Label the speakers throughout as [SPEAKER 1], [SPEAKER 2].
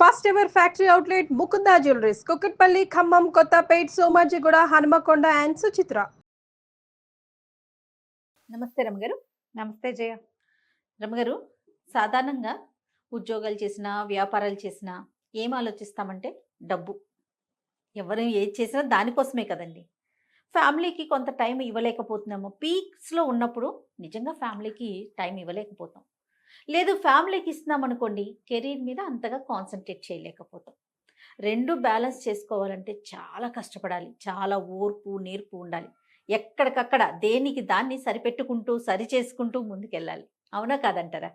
[SPEAKER 1] First ever factory outlet Mukunda jewelleries Kukatpally Khammam Kothapet Somajiguda Hanamkonda and Suchitra.
[SPEAKER 2] నమస్తే రమగారు.
[SPEAKER 3] నమస్తే జయ.
[SPEAKER 2] రమగారు, సాధారణంగా ఉద్యోగాలు చేసినా వ్యాపారాలు చేసినా ఏం ఆలోచిస్తామంటే డబ్బు. ఎవరు ఏది చేసినా దానికోసమే కదండి. ఫ్యామిలీకి కొంత టైం ఇవ్వలేకపోతున్నాము. పీక్స్లో ఉన్నప్పుడు నిజంగా ఫ్యామిలీకి టైం ఇవ్వలేకపోతాం. లేదు ఫ్యామిలీకి ఇస్తున్నాం అనుకోండి, కెరీర్ మీద అంతగా కాన్సన్ట్రేట్ చేయలేకపోతాం. రెండు బ్యాలెన్స్ చేసుకోవాలంటే చాలా కష్టపడాలి, చాలా ఓర్పు నేర్పు ఉండాలి. ఎక్కడికక్కడ దేనికి దాన్ని సరిపెట్టుకుంటూ సరి చేసుకుంటూ ముందుకెళ్ళాలి. అవునా కాదంటారా?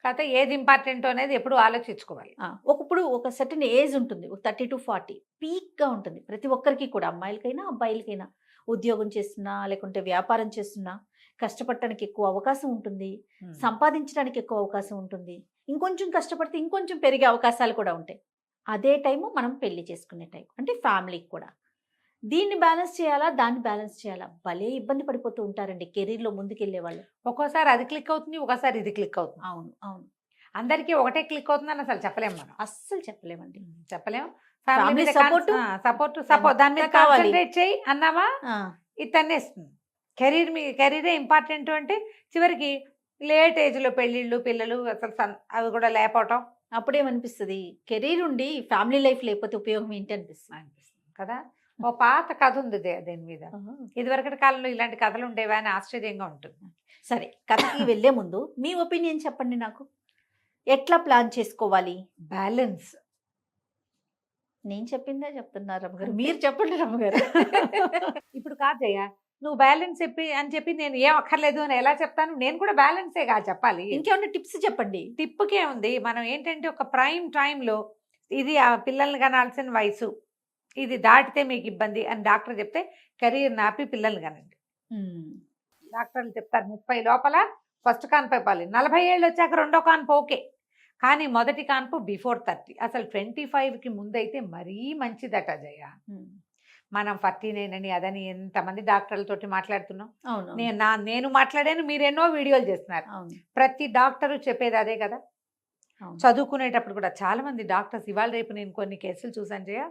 [SPEAKER 3] కాకపోతే ఏది ఇంపార్టెంట్ అనేది ఎప్పుడు ఆలోచించుకోవాలి.
[SPEAKER 2] ఒకప్పుడు ఒక సర్టన్ ఏజ్ ఉంటుంది, 30 to 40 పీక్గా ఉంటుంది ప్రతి ఒక్కరికి కూడా, అమ్మాయిలకైనా అబ్బాయిలకైనా. ఉద్యోగం చేస్తున్నా లేకుంటే వ్యాపారం చేస్తున్నా కష్టపడటానికి ఎక్కువ అవకాశం ఉంటుంది, సంపాదించడానికి ఎక్కువ అవకాశం ఉంటుంది. ఇంకొంచెం కష్టపడితే ఇంకొంచెం పెరిగే అవకాశాలు కూడా ఉంటాయి. అదే టైము మనం పెళ్లి చేసుకునే టైం, అంటే ఫ్యామిలీకి కూడా. దీన్ని బ్యాలెన్స్ చేయాలా, దాన్ని బ్యాలెన్స్ చేయాలా, భలే ఇబ్బంది పడిపోతూ ఉంటారండి కెరీర్లో ముందుకెళ్లే వాళ్ళు.
[SPEAKER 3] ఒక్కోసారి అది క్లిక్ అవుతుంది, ఒకసారి ఇది క్లిక్ అవుతుంది.
[SPEAKER 2] అవును అవును,
[SPEAKER 3] అందరికీ ఒకటే క్లిక్ అవుతుందని అసలు చెప్పలేము మనం.
[SPEAKER 2] అస్సలు చెప్పలేమండి,
[SPEAKER 3] చెప్పలేము.
[SPEAKER 2] ఫ్యామిలీ సపోర్ట్
[SPEAKER 3] దాని మీద కాన్సన్ట్రేట్ చేయి అన్నావా ఇది తన్నేస్తుంది. కెరీరే ఇంపార్టెంట్ అంటే చివరికి లేట్ ఏజ్లో పెళ్ళిళ్ళు పిల్లలు అసలు అవి కూడా లేకపోవటం.
[SPEAKER 2] అప్పుడేమనిపిస్తుంది, కెరీర్ ఉండి ఫ్యామిలీ లైఫ్ లేకపోతే ఉపయోగం ఏంటి
[SPEAKER 3] అనిపిస్తుంది కదా. ఓ పాత కథ ఉంది దీని మీద. ఇదివరకటి కాలంలో ఇలాంటి కథలు ఉండేవా అని ఆశ్చర్యంగా ఉంటుంది.
[SPEAKER 2] సరే, కథకి వెళ్ళే ముందు మీ ఒపీనియన్ చెప్పండి నాకు. ఎట్లా ప్లాన్ చేసుకోవాలి?
[SPEAKER 3] బ్యాలెన్స్.
[SPEAKER 2] నేను చెప్పిందే చెప్తున్నారు రమ్మగారు, మీరు చెప్పండి రమ్మగారు.
[SPEAKER 3] ఇప్పుడు కాదయ్యా, నువ్వు బ్యాలెన్స్ చెప్పి నేను ఏం అక్కర్లేదు అని ఎలా చెప్తాను? నేను కూడా బ్యాలెన్సే కాదు చెప్పాలి.
[SPEAKER 2] ఇంకేమన్నా టిప్స్ చెప్పండి.
[SPEAKER 3] టిప్పుకే ఉంది. మనం ఏంటంటే ఒక ప్రైమ్ టైంలో ఇది ఆ పిల్లల్ని కనాల్సిన వయసు, ఇది దాటితే మీకు ఇబ్బంది అని డాక్టర్ చెప్తే కెరీర్ నాపి పిల్లల్ని కనండి. డాక్టర్లు చెప్తారు 30 లోపల ఫస్ట్ కాన్పు ఇవ్వాలి, 40 ఏళ్ళు వచ్చాక రెండో కాన్పు ఓకే, కానీ మొదటి కాన్పు బిఫోర్ 30. అసలు 25కి ముందైతే మరీ మంచిదట జయ. మనం 49 అని అదని ఎంతమంది డాక్టర్లతోటి మాట్లాడుతున్నాం. నేను మాట్లాడాను, మీరు ఎన్నో వీడియోలు చేస్తున్నారు. ప్రతి డాక్టరు చెప్పేది అదే కదా. చదువుకునేటప్పుడు కూడా చాలా మంది డాక్టర్స్, ఇవాళ రేపు నేను కొన్ని కేసులు చూసాను జయ,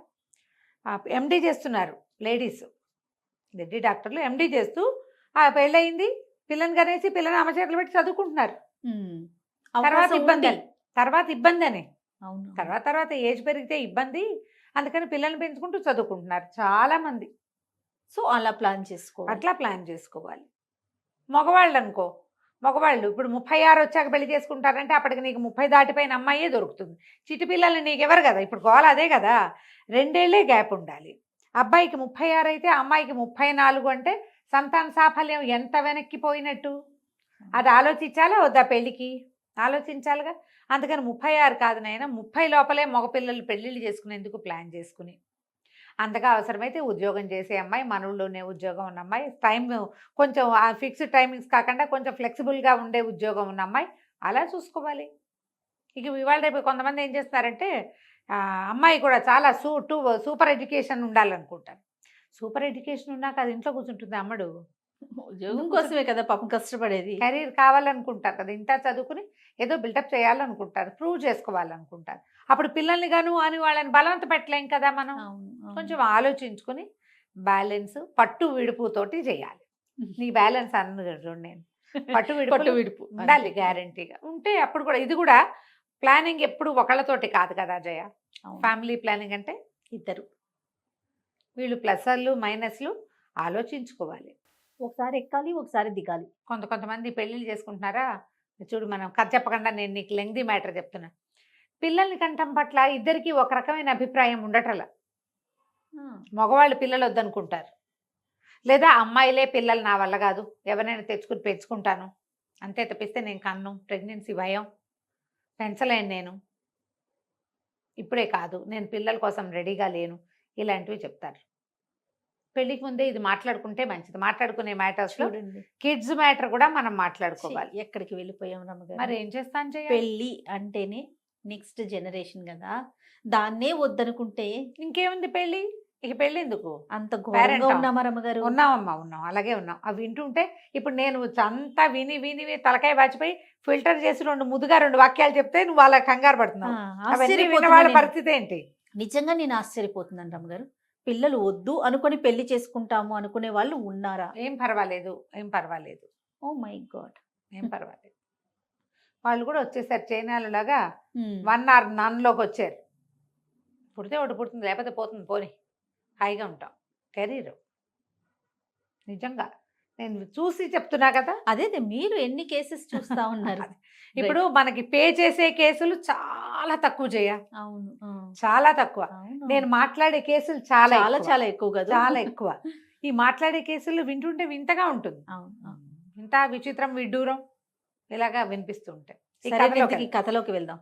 [SPEAKER 3] ఎండి చేస్తున్నారు లేడీస్, రెడ్డి డాక్టర్లు ఎండి చేస్తూ పెళ్ళయింది, పిల్లని కనేసి పిల్లని అమ్మ చేతులు పెట్టి చదువుకుంటున్నారు. తర్వాత ఇబ్బంది అని తర్వాత ఏజ్ పెరిగితే ఇబ్బంది, అందుకని పిల్లల్ని పెంచుకుంటూ చదువుకుంటున్నారు చాలా మంది.
[SPEAKER 2] సో అట్లా
[SPEAKER 3] ప్లాన్ చేసుకోవాలి. మగవాళ్ళు ఇప్పుడు 36 వచ్చాక పెళ్లి చేసుకుంటారంటే అప్పటికి నీకు 30 దాటిపోయిన అమ్మాయే దొరుకుతుంది. చిట్టి పిల్లల్ని నీకెవరు కదా, ఇప్పుడు గోల అదే కదా. 2 ఏళ్లే గ్యాప్ ఉండాలి. అబ్బాయికి 36 అయితే అమ్మాయికి 34 అంటే సంతాన సాఫల్యం ఎంత వెనక్కిపోయినట్టు. అది ఆలోచించాలా వద్దా? పెళ్ళికి ఆలోచించాలిగా. అందుకని 36 కాదు నాయన, 30 లోపలే మగపిల్లలు పెళ్ళిళ్ళు చేసుకునేందుకు ప్లాన్ చేసుకుని, అంతగా అవసరమైతే ఉద్యోగం చేసే అమ్మాయి, మనవుల్లోనే ఉద్యోగం ఉన్న అమ్మాయి, టైం కొంచెం ఫిక్స్డ్ టైమింగ్స్ కాకుండా కొంచెం ఫ్లెక్సిబుల్గా ఉండే ఉద్యోగం ఉన్న అమ్మాయి, అలా చూసుకోవాలి. ఇక ఇవాళ రేపు కొంతమంది ఏం చేస్తున్నారంటే అమ్మాయి కూడా చాలా సూపర్ ఎడ్యుకేషన్ ఉండాలనుకుంటారు. సూపర్ ఎడ్యుకేషన్ ఉన్నాక అది ఇంట్లో కూర్చుంటుంది అమ్మడు.
[SPEAKER 2] ఉద్యోగం కోసమే కదా పాపం కష్టపడేది.
[SPEAKER 3] కెరీర్ కావాలనుకుంటారు కదా, ఇంత చదువుకుని ఏదో బిల్డప్ చేయాలనుకుంటారు, ప్రూవ్ చేసుకోవాలనుకుంటారు. అప్పుడు పిల్లల్ని గాను అని వాళ్ళని బలవంత పెట్టలేం కదా మనం. కొంచెం ఆలోచించుకుని బ్యాలెన్స్ పట్టు విడుపుతోటి చేయాలి. నీ బ్యాలెన్స్ అన్నది నేను పట్టు విడుపు ఉండాలి గ్యారంటీగా ఉంటే. అప్పుడు కూడా ఇది కూడా ప్లానింగ్ ఎప్పుడు ఒకళ్ళతోటి కాదు కదా జయ. ఫ్యామిలీ ప్లానింగ్ అంటే ఇద్దరు, వీళ్ళు ప్లస్లు మైనస్లు ఆలోచించుకోవాలి.
[SPEAKER 2] ఒకసారి ఎక్కాలి, ఒకసారి దిగాలి.
[SPEAKER 3] కొంతమంది పెళ్ళిళ్ళు చేసుకుంటున్నారా చూడు, మనం కథ చెప్పకుండా నేను నీకు లెంగ్దీ మ్యాటర్ చెప్తున్నా. పిల్లల్ని కంటం పట్ల ఇద్దరికి ఒక రకమైన అభిప్రాయం ఉండటంలా. మగవాళ్ళు పిల్లలు వద్దనుకుంటారు, లేదా అమ్మాయిలే పిల్లలు నా వల్ల కాదు, ఎవరైనా తెచ్చుకుని పెంచుకుంటాను అంతే తప్పిస్తే నేను కన్ను, ప్రెగ్నెన్సీ భయం, పెంచలేను, నేను ఇప్పుడే కాదు, నేను పిల్లల కోసం రెడీగా లేను, ఇలాంటివి చెప్తారు. పెళ్లికి ముందే ఇది మాట్లాడుకుంటే మంచిది. మాట్లాడుకునే మ్యాటర్స్లో కిడ్స్ మ్యాటర్ కూడా మనం మాట్లాడుకోవాలి.
[SPEAKER 2] ఎక్కడికి వెళ్ళిపోయాం రమ్మగారు.
[SPEAKER 3] మరి ఏం చేస్తాను జయ,
[SPEAKER 2] పెళ్ళి అంటేనే నెక్స్ట్ జనరేషన్ కదా, దాన్నే వద్దనుకుంటే
[SPEAKER 3] ఇంకేముంది. పెళ్ళి ఇక పెళ్ళి ఎందుకు?
[SPEAKER 2] అంత ఘోరంగా
[SPEAKER 3] Parent.
[SPEAKER 2] ఉన్నామా రమ్మగారు?
[SPEAKER 3] ఉన్నామమ్మా, ఉన్నాం, అలాగే ఉన్నాం. అవి వింటుంటే ఇప్పుడు నేను అంతా విని విని విని తలకాయ వాచిపోయి ఫిల్టర్ చేసి ముద్దుగా 2 వాక్యాలు చెప్తే నువ్వు అలా కంగారు
[SPEAKER 2] ఆ,
[SPEAKER 3] పడుతున్నావు. అవన్నీ విన్న
[SPEAKER 2] ఆశ్చర్యపోతున్నా
[SPEAKER 3] వాళ్ళ
[SPEAKER 2] నేను.
[SPEAKER 3] పరిస్థితి ఏంటి?
[SPEAKER 2] నిజంగా నేను ఆశ్చర్యపోతున్నాను రమ్మగారు. పిల్లలు వద్దు అనుకొని పెళ్లి చేసుకుంటాము అనుకునే వాళ్ళు ఉన్నారా?
[SPEAKER 3] ఏం పర్వాలేదు, ఏం పర్వాలేదు,
[SPEAKER 2] ఓ మై గాడ్.
[SPEAKER 3] ఏం పర్వాలేదు. వాళ్ళు కూడా వచ్చేసారు చైనాలలాగా 1 or నన్లోకి వచ్చారు. పుడితే ఒకటి పుడుతుంది, లేకపోతే పోతుంది, పోని హాయిగా ఉంటాం. కెరీర్ నిజంగా నేను చూసి చెప్తున్నా కదా.
[SPEAKER 2] అదే మీరు ఎన్ని కేసెస్ చూస్తా ఉన్నారు?
[SPEAKER 3] ఇప్పుడు మనకి పే చేసే కేసులు చాలా తక్కువ చేయ,
[SPEAKER 2] అవును,
[SPEAKER 3] చాలా తక్కువ.
[SPEAKER 2] అవును.
[SPEAKER 3] నేను మాట్లాడే కేసులు చాలా
[SPEAKER 2] చాలా
[SPEAKER 3] ఎక్కువ.
[SPEAKER 2] చాలా ఎక్కువ కదా.
[SPEAKER 3] చాలా ఎక్కువ. ఈ మాట్లాడే కేసులు వింటుంటే వింతగా ఉంటుంది.
[SPEAKER 2] అవును, అవును.
[SPEAKER 3] ఇంత విచిత్రం విడ్డూరం ఇలాగా వినిపిస్తూ ఉంటాయి. ఈ
[SPEAKER 2] సరే,
[SPEAKER 3] కథలోకి
[SPEAKER 2] ఇంతకీ కథలోకి వెళ్దాం.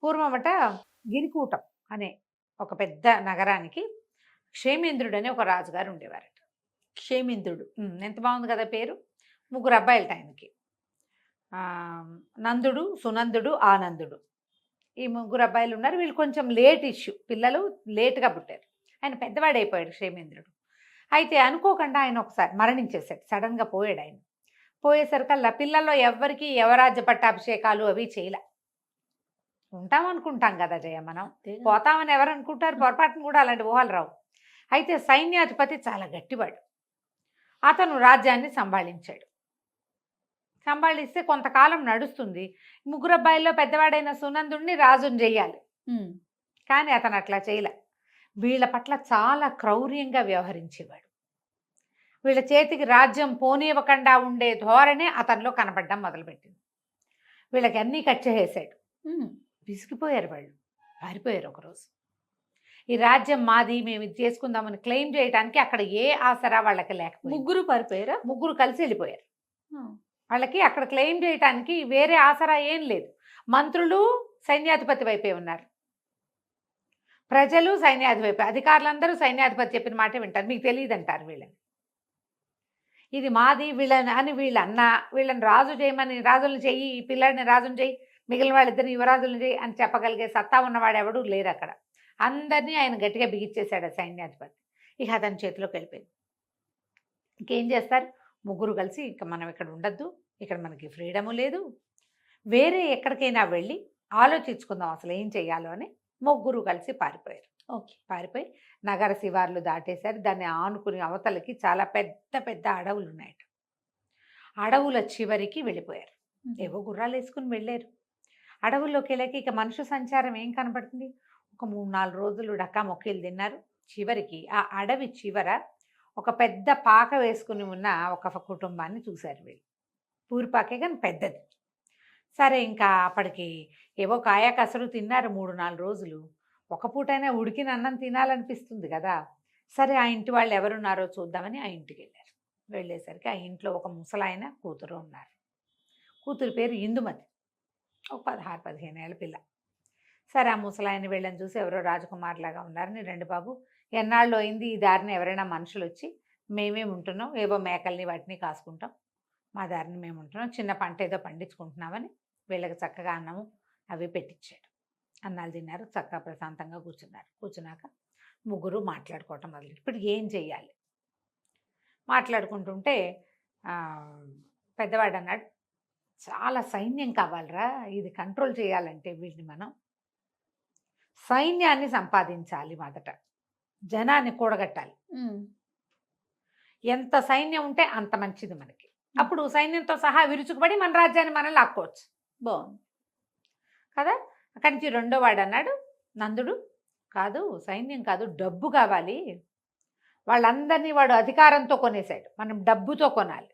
[SPEAKER 3] పూర్వమట గిరికూటం అనే ఒక పెద్ద నగరానికి క్షేమేంద్రుడు అనే ఒక రాజుగారు ఉండేవారట.
[SPEAKER 2] క్షేమేంద్రుడు.
[SPEAKER 3] ఎంత బాగుంది కదా పేరు. 3 అబ్బాయిలట ఆయనకి. నందుడు, సునందుడు, ఆనందుడు. ఈ 3 అబ్బాయిలు ఉన్నారు. వీళ్ళు కొంచెం లేట్ ఇష్యూ, పిల్లలు లేటుగా పుట్టారు. ఆయన పెద్దవాడైపోయాడు క్షేమేంద్రుడు. అయితే అనుకోకుండా ఆయన ఒకసారి మరణించేశాడు. సడన్గా పోయాడు ఆయన. పోయేసరికల్లా పిల్లల్లో ఎవ్వరికి యవరాజ్య పట్టాభిషేకాలు అవి చేయలే. ఉంటామనుకుంటాం కదా జయ, మనం పోతామని ఎవరు అనుకుంటారు? పొరపాటును కూడా అలాంటి ఊహలు రావు. అయితే సైన్యాధిపతి చాలా గట్టివాడు. అతను రాజ్యాన్ని సంభాళించాడు. సంభాళిస్తే కొంతకాలం నడుస్తుంది. 3 అబ్బాయిల్లో పెద్దవాడైన సునందుడిని రాజుని చెయ్యాలి. కానీ అతను అట్లా చేయలే. వీళ్ళ పట్ల చాలా క్రౌర్యంగా వ్యవహరించేవాడు. వీళ్ళ చేతికి రాజ్యం పోనివ్వకుండా ఉండే ధోరణి అతనిలో కనపడడం మొదలుపెట్టింది. వీళ్ళకి అన్నీ కట్ చేసేసాడు. విసిగిపోయారు వాళ్ళు, పారిపోయారు ఒకరోజు. ఈ రాజ్యం మాది, మేము ఇది చేసుకుందామని క్లెయిమ్ చేయడానికి అక్కడ ఏ ఆసరా వాళ్ళకి లేకపోయింది.
[SPEAKER 2] 3 పారిపోయారా?
[SPEAKER 3] 3 కలిసి వెళ్ళిపోయారు. వాళ్ళకి అక్కడ క్లెయిమ్ చేయడానికి వేరే ఆసరా ఏం లేదు. మంత్రులు సైన్యాధిపతి వైపే ఉన్నారు, ప్రజలు సైన్యాధిపతి, అధికారులందరూ సైన్యాధిపతి చెప్పిన మాట వింటారు. మీకు తెలియదు అంటారు వీళ్ళని. ఇది మాది వీళ్ళని అని వీళ్ళు అన్నా, వీళ్ళని రాజు చేయమని రాజులను చెయ్యి, ఈ పిల్లాడిని రాజును చెయ్యి, మిగిలిన వాళ్ళిద్దరిని యువరాజులను చెయ్యి అని చెప్పగలిగే సత్తా ఉన్నవాడు ఎవడు లేరు అక్కడ. అందరినీ ఆయన గట్టిగా బిగిచ్చేశాడు సైన్యాధిపతి. ఇక అతని చేతిలోకి వెళ్ళిపోయింది. ఇంకేం చేస్తారు? 3 కలిసి ఇక మనం ఇక్కడ ఉండద్దు, ఇక్కడ మనకి ఫ్రీడము లేదు, వేరే ఎక్కడికైనా వెళ్ళి ఆలోచించుకుందాం అసలు ఏం చెయ్యాలో అని 3 కలిసి పారిపోయారు.
[SPEAKER 2] ఓకే.
[SPEAKER 3] పారిపోయి నగర శివార్లు దాటేశారు. దాన్ని ఆనుకుని అవతలకి చాలా పెద్ద పెద్ద అడవులు ఉన్నాయట. అడవుల చివరికి వెళ్ళిపోయారు. ఏవో గుర్రాలు వేసుకుని వెళ్ళారు. అడవుల్లోకి వెళ్ళాక ఇక మనుషు సంచారం ఏం కనపడుతుంది? ఒక 3-4 రోజులు డక్కా మొక్కీలు తిన్నారు. చివరికి ఆ అడవి చివర ఒక పెద్ద పాక వేసుకుని ఉన్న ఒక కుటుంబాన్ని చూశారు వీళ్ళు. పూరిపాకే కానీ పెద్దది. సరే, ఇంకా అప్పటికి ఏవో కాయా కసరు తిన్నారు 3-4 రోజులు. ఒక పూటైనా ఉడికిన అన్నం తినాలనిపిస్తుంది కదా. సరే, ఆ ఇంటి వాళ్ళు ఎవరున్నారో చూద్దామని ఆ ఇంటికి వెళ్ళారు. వెళ్ళేసరికి ఆ ఇంట్లో ఒక ముసలాయన కూతురు ఉన్నారు. కూతురు పేరు ఇందుమతి, ఒక 16-15 ఏళ్ళ పిల్ల. సరే, ఆ ముసలాయన వీళ్ళని చూసి ఎవరో రాజకుమారులాగా ఉన్నారని, రండి బాబు, ఎన్నాళ్ళు అయింది ఈ దారిని ఎవరైనా మనుషులు వచ్చి, మేమేమి ఉంటున్నాం, ఏవో మేకల్ని వాటిని కాసుకుంటాం, మా దారిని మేము ఉంటున్నాం, చిన్న పంట ఏదో పండించుకుంటున్నామని వీళ్ళకి చక్కగా అన్నము అవి పెట్టించాడు. అన్నాలు తిన్నారు, చక్కగా ప్రశాంతంగా కూర్చున్నారు. కూర్చున్నాక 3 మాట్లాడుకోవటం మొదలు. ఇప్పుడు ఏం చెయ్యాలి? మాట్లాడుకుంటుంటే పెద్దవాడు అన్నాడు, చాలా సైన్యం కావాలరా, ఇది కంట్రోల్ చేయాలంటే వీటిని మనం సైన్యాన్ని సంపాదించాలి, మొదట జనాన్ని కూడగట్టాలి. ఎంత సైన్యం ఉంటే అంత మంచిది మనకి. అప్పుడు సైన్యంతో సహా విరుచుకుపడి మన రాజ్యాన్ని మనం లాక్కోవచ్చు.
[SPEAKER 2] బాగుంది
[SPEAKER 3] కదా. అక్కడి నుంచి 2వ వాడు అన్నాడు, నందుడు, కాదు సైన్యం కాదు, డబ్బు కావాలి. వాళ్ళందరినీ వాడు అధికారంతో కొనేశాడు, మనం డబ్బుతో కొనాలి,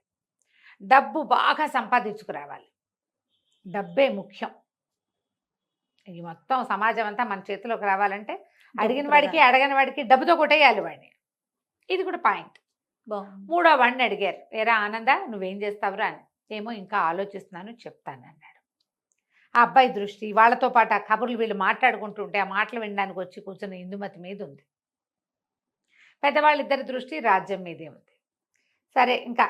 [SPEAKER 3] డబ్బు బాగా సంపాదించుకురావాలి, డబ్బే ముఖ్యం. ఈ మొత్తం సమాజం అంతా మన చేతిలోకి రావాలంటే అడిగిన వాడికి అడగని వాడికి డబ్బుతో కొట్టేయాలి వాడిని. ఇది కూడా పాయింట్. 3వ వాడిని అడిగారు, ఏరా ఆనంద, నువ్వేం చేస్తావురా అని. ఏమో ఇంకా ఆలోచిస్తున్నాను, చెప్తాను అన్నాడు. ఆ అబ్బాయి దృష్టి వాళ్ళతో పాటు ఆ కబుర్లు వీళ్ళు మాట్లాడుకుంటుంటే ఆ మాటలు వినడానికి వచ్చి కూర్చున్న ఇందుమతి మీద ఉంది. పెద్దవాళ్ళిద్దరి దృష్టి రాజ్యం మీదే ఉంది. సరే, ఇంకా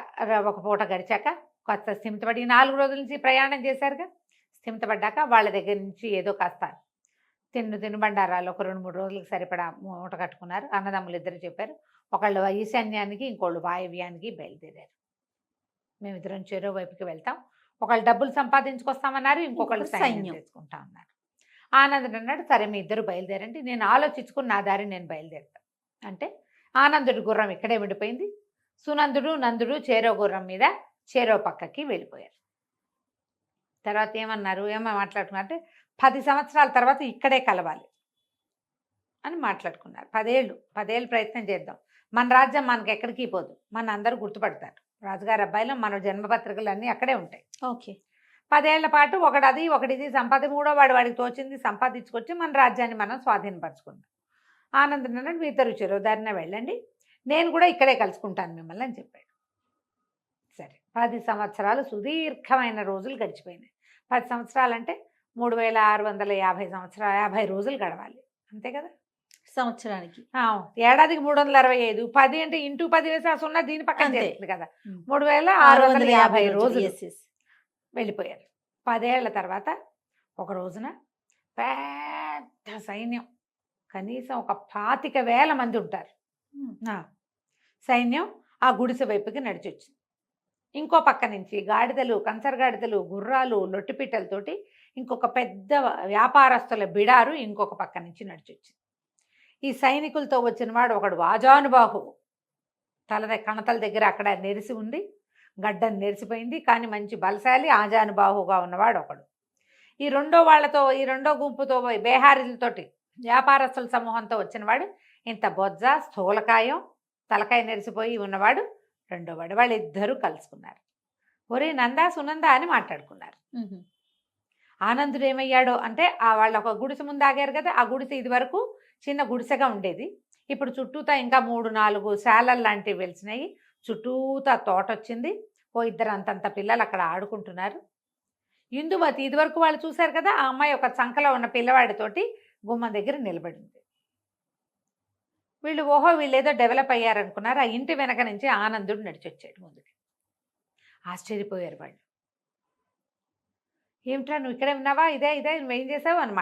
[SPEAKER 3] ఒక పూట గడిచాక కొత్త స్థిమితపడి 4 రోజుల నుంచి ప్రయాణం చేశారుగా, స్థిమితపడ్డాక వాళ్ళ దగ్గర నుంచి ఏదో కాస్త తినుబండారాలు ఒక 2-3 రోజులకు సరిపడా మూట కట్టుకున్నారు. అన్నదమ్ములు ఇద్దరు చెప్పారు. ఒకళ్ళు ఈశాన్యానికి, ఇంకోళ్ళు వాయవ్యానికి బయలుదేరారు. మేమిద్దరం చెరో వైపుకి వెళ్తాం. ఒకళ్ళు డబ్బులు సంపాదించుకొస్తామన్నారు, ఇంకొకళ్ళు
[SPEAKER 2] ఇంకొకరు
[SPEAKER 3] సైన్యం
[SPEAKER 2] సైన్యం.
[SPEAKER 3] తెచ్చుకుంటా అన్నారు. ఆనందుడు అన్నాడు, సరే మీ ఇద్దరు బయలుదేరండి, నేను ఆలోచించుకుని నా దారి నేను బయలుదేరుతాను అంటే ఆనందుడి గుర్రం ఇక్కడే విడిపోయింది. సునందుడు నందుడు చేరో గుర్రం మీద చేరో పక్కకి వెళ్ళిపోయారు. తర్వాత ఏమో మాట్లాడుకున్నారంటే 10 సంవత్సరాల తర్వాత ఇక్కడే కలవాలి అని మాట్లాడుకున్నారు. 10 ఏళ్ళు ప్రయత్నం చేద్దాం, మన రాజ్యం మనకి ఎక్కడికి పోదు, మన అందరూ గుర్తుపడతారు, రాజుగారి అబ్బాయిలో మన జన్మపత్రికలు అన్నీ అక్కడే ఉంటాయి.
[SPEAKER 2] ఓకే.
[SPEAKER 3] 10 ఏళ్ల పాటు ఒకటిది సంపాది, మూడో వాడికి తోచింది సంపాదించుకొచ్చి మన రాజ్యాన్ని మనం స్వాధీనపరచుకుందాం. ఆనందం అన్నాడు, మీ ఇద్దరు చెరో దారిన వెళ్ళండి, నేను కూడా ఇక్కడే కలుసుకుంటాను మిమ్మల్ని అని చెప్పాడు. సరే 10 సంవత్సరాలు సుదీర్ఘమైన రోజులు గడిచిపోయినాయి. 10 సంవత్సరాలు అంటే 3650 రోజులు గడవాలి, అంతే కదా
[SPEAKER 2] సంవత్సరానికి.
[SPEAKER 3] ఏడాదికి 365, 10 అంటే ఇంటూ 10 వేసి ఆ సున్నా దీని పక్కన
[SPEAKER 2] అంతే.
[SPEAKER 3] చేస్తుంది కదా. 3650 రోజులు
[SPEAKER 2] Yes, yes.
[SPEAKER 3] వెళ్ళిపోయారు. 10 ఏళ్ల తర్వాత ఒక రోజున పెద్ద సైన్యం, కనీసం ఒక 25,000 మంది ఉంటారు. సైన్యం ఆ గుడిసె వైపుకి నడిచొచ్చింది. ఇంకో పక్క నుంచి గాడిదలు, కంచరగాడిదలు, గుర్రాలు, లొట్టిపిట్టలతోటి ఇంకొక పెద్ద వ్యాపారస్తుల బిడారు ఇంకొక పక్క నుంచి నడిచొచ్చింది. ఈ సైనికులతో వచ్చిన వాడు ఒకడు ఆజానుబాహువు, కణతల దగ్గర అక్కడ నెరిసి ఉంది, గడ్డం నెరిసిపోయింది, కానీ మంచి బలశాలి ఆజానుబాహుగా ఉన్నవాడు ఒకడు. ఈ రెండో గుంపుతో బేహారీలతోటి వ్యాపారస్తుల సమూహంతో వచ్చినవాడు ఇంత బొజ్జ, స్థూలకాయం, తలకాయ నెరిసిపోయి ఉన్నవాడు రెండోవాడు. వాళ్ళిద్దరూ కలుసుకున్నారు. ఒరే నందా సునందా అని మాట్లాడుకున్నారు. ఆనందుడు ఏమయ్యాడో అంటే వాళ్ళు ఒక గుడిసె ముందు ఆగారు కదా, ఆ గుడిసె ఇది వరకు చిన్న గుడిసెగా ఉండేది, ఇప్పుడు చుట్టూతా ఇంకా 3-4 శాలలు లాంటివి వెలిసినాయి, చుట్టూతా తోట వచ్చింది, ఓ ఇద్దరు అంతంత పిల్లలు అక్కడ ఆడుకుంటున్నారు. ఇందుమతి ఇదివరకు వాళ్ళు చూశారు కదా, ఆ అమ్మాయి ఒక చంకలో ఉన్న పిల్లవాడితోటి గుమ్మం దగ్గర నిలబడింది. వీళ్ళు ఏదో డెవలప్ అయ్యారనుకున్నారు. ఆ ఇంటి వెనక నుంచి ఆనందుడు నడిచొచ్చాడు ముందుకి. ఆశ్చర్యపోయారు వాళ్ళు. ఏమిట్రా నువ్వు ఇక్కడే ఉన్నావా, ఇదే నువ్వేం చేసావు అని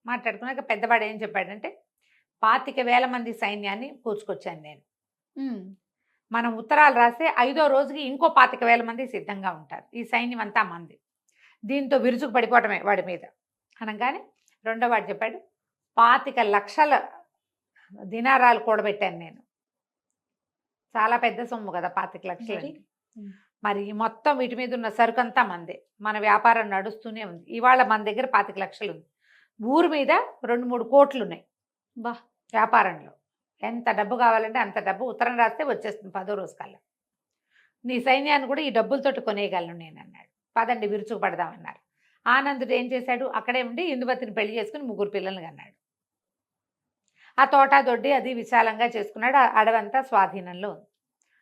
[SPEAKER 3] మాట్లాడుకున్నాక పెద్దవాడు ఏం చెప్పాడంటే 25,000 మంది సైన్యాన్ని పూచుకొచ్చాను నేను, మనం ఉత్తరాలు రాస్తే 5వ రోజుకి ఇంకో 25,000 మంది సిద్ధంగా ఉంటారు, ఈ సైన్యం అంతా మంది, దీంతో విరుచుకు పడిపోవటమే వాడి మీద అనగానే రెండో వాడు చెప్పాడు 25 లక్షల దినారాలు కూడబెట్టాను నేను. చాలా పెద్ద సొమ్ము కదా 25 లక్షలు. మరి మొత్తం వీటి మీద ఉన్న సరుకంతా మందే, మన వ్యాపారం నడుస్తూనే ఉంది. ఇవాళ మన దగ్గర 25 లక్షలు ఉంది, ఊరు మీద 2-3 కోట్లు ఉన్నాయి వ్యాపారంలో. ఎంత డబ్బు కావాలంటే అంత డబ్బు ఉత్తరం రాస్తే వచ్చేస్తుంది 10వ రోజు కల్లా. నీ సైన్యాన్ని కూడా ఈ డబ్బులతోటి కొనేయగలను నేను అన్నాడు. పదండి విరుచుకు పడదామన్నారు. ఆనందుడు ఏం చేశాడు, అక్కడే ఉండి ఇందుమతిని పెళ్లి చేసుకుని 3 పిల్లల్ని కన్నాడు. ఆ తోట దొడ్డి అది విశాలంగా చేసుకున్నాడు, అడవంతా స్వాధీనంలో ఉంది.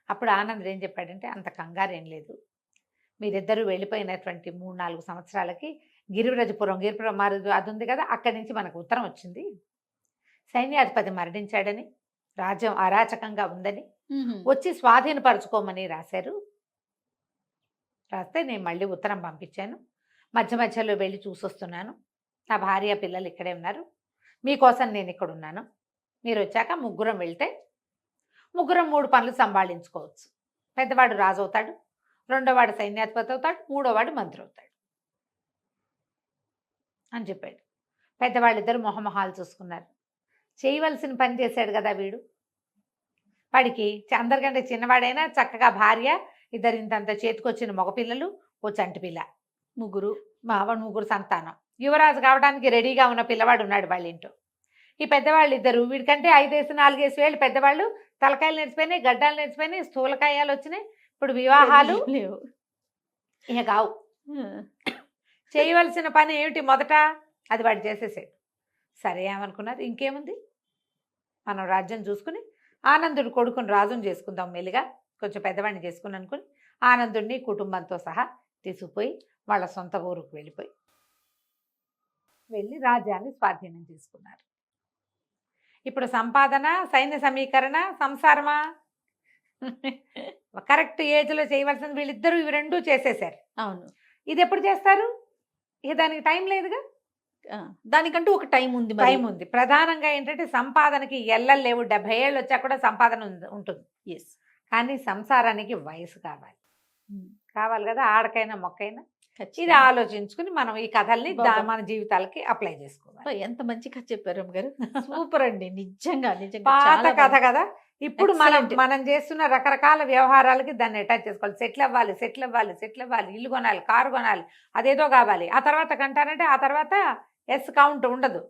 [SPEAKER 3] అప్పుడు ఆనందుడు ఏం చెప్పాడంటే, అంత కంగారు ఏం లేదు, మీరిద్దరూ వెళ్ళిపోయినటువంటి 3-4 సంవత్సరాలకి గిరిపురం అది ఉంది కదా, అక్కడి నుంచి మనకు ఉత్తరం వచ్చింది, సైన్యాధిపతి మరణించాడని, రాజ్యం అరాచకంగా ఉందని, వచ్చి స్వాధీనపరచుకోమని రాశారు. రాస్తే నేను మళ్ళీ ఉత్తరం పంపించాను, మధ్యలో వెళ్ళి చూసొస్తున్నాను, నా భార్య పిల్లలు ఇక్కడే ఉన్నారు, మీకోసం నేను ఇక్కడ ఉన్నాను, మీరు వచ్చాక 3 వెళ్తే 3 పనులు సంభాళించుకోవచ్చు. పెద్దవాడు రాజు అవుతాడు, రెండోవాడు సైన్యాధిపతి అవుతాడు, 3వ మంత్రి అవుతాడు అని చెప్పాడు. పెద్దవాళ్ళిద్దరు మొహమొహాలు చూసుకున్నారు. చేయవలసిన పని చేశాడు కదా వీడు, వాడికి అందరికంటే చిన్నవాడైనా చక్కగా భార్య, ఇద్దరు ఇంతంత చేతికొచ్చిన మగపిల్లలు, ఓ చంటి పిల్ల, 3 సంతానం, యువరాజు కావడానికి రెడీగా ఉన్న పిల్లవాడు ఉన్నాడు వాళ్ళ ఇంట్లో. ఈ పెద్దవాళ్ళిద్దరు వీడికంటే 5-4 ఏళ్ళు పెద్దవాళ్ళు, తలకాయలు నేర్చిపోయినాయి, గడ్డాలు నేర్చిపోయినాయి, స్థూలకాయాలు వచ్చినాయి, ఇప్పుడు వివాహాలు
[SPEAKER 2] లేవు
[SPEAKER 3] ఇక కావు. చేయవలసిన పని ఏమిటి మొదట, అది వాడు చేసేసాడు. సరే ఏమనుకున్నారు, ఇంకేముంది మనం రాజ్యం చూసుకుని ఆనందుడు కొడుకుని రాజుని చేసుకుందాం, మెల్లిగా కొంచెం పెద్దవాడిని చేసుకుని అనుకుని ఆనందుడిని కుటుంబంతో సహా తీసుకుపోయి వాళ్ళ సొంత ఊరుకు వెళ్ళి రాజ్యాన్ని స్వాధీనం చేసుకున్నారు. ఇప్పుడు సంపాదన, సైన్య సమీకరణ, సంసారమా, కరెక్ట్ ఏజ్లో చేయవలసింది వీళ్ళిద్దరూ, ఇవి 2 చేసేసారు.
[SPEAKER 2] అవును.
[SPEAKER 3] ఇది ఎప్పుడు చేస్తారు, ఇక దానికి టైం లేదుగా.
[SPEAKER 2] దానికంటూ ఒక టైం ఉంది మరి.
[SPEAKER 3] టైం ఉంది. ప్రధానంగా ఏంటంటే సంపాదనకి ఎల్లలు లేవు. 70 ఏళ్ళు వచ్చా కూడా సంపాదన ఉంటుంది.
[SPEAKER 2] ఎస్.
[SPEAKER 3] కానీ సంసారానికి వయసు కావాలి. కావాలి కదా, ఆడకైనా మొక్కైనా. ఇది
[SPEAKER 2] ఖచ్చితంగా.
[SPEAKER 3] ఆలోచించుకుని మనం ఈ కథల్ని
[SPEAKER 2] బాబా.
[SPEAKER 3] మన జీవితాలకి అప్లై చేసుకోవాలి.
[SPEAKER 2] అబ్బా, ఎంత మంచి కథ చెప్పారు రమ్య గారు. సూపర్ అండి, నిజంగా నిజంగా
[SPEAKER 3] పాత
[SPEAKER 2] చాలా
[SPEAKER 3] కథ
[SPEAKER 2] బాగుంది.
[SPEAKER 3] కదా. ఇప్పుడు మనం
[SPEAKER 2] Excellent.
[SPEAKER 3] మనం చేస్తున్న రకరకాల వ్యవహారాలకి దాన్ని అటాచ్ చేసుకోవాలి. సెటిల్ అవ్వాలి, సెటిల్ అవ్వాలి, సెటిల్ అవ్వాలి, ఇల్లు కొనాలి, కారు కొనాలి, అదేదో కావాలి. ఆ తర్వాత కంటానంటే ఆ తర్వాత ఎస్ కౌంట్ ఉండదు,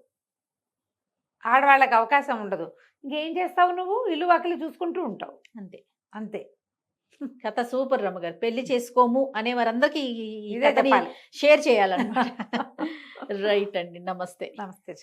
[SPEAKER 3] ఆడవాళ్ళకి అవకాశం ఉండదు. ఇంకేం చేస్తావు నువ్వు? ఇల్లు వాకిలి చూసుకుంటూ ఉంటావు
[SPEAKER 2] అంతే.
[SPEAKER 3] అంతే.
[SPEAKER 2] కథ సూపర్ రమ్య గారు. పెళ్లి చేసుకోము అనే వారందరికీ ఈ
[SPEAKER 3] ఇదే
[SPEAKER 2] కథని
[SPEAKER 3] చెప్పాలి.
[SPEAKER 2] షేర్ చేయాలన్నమాట. రైట్ అండి, నమస్తే.
[SPEAKER 3] నమస్తే.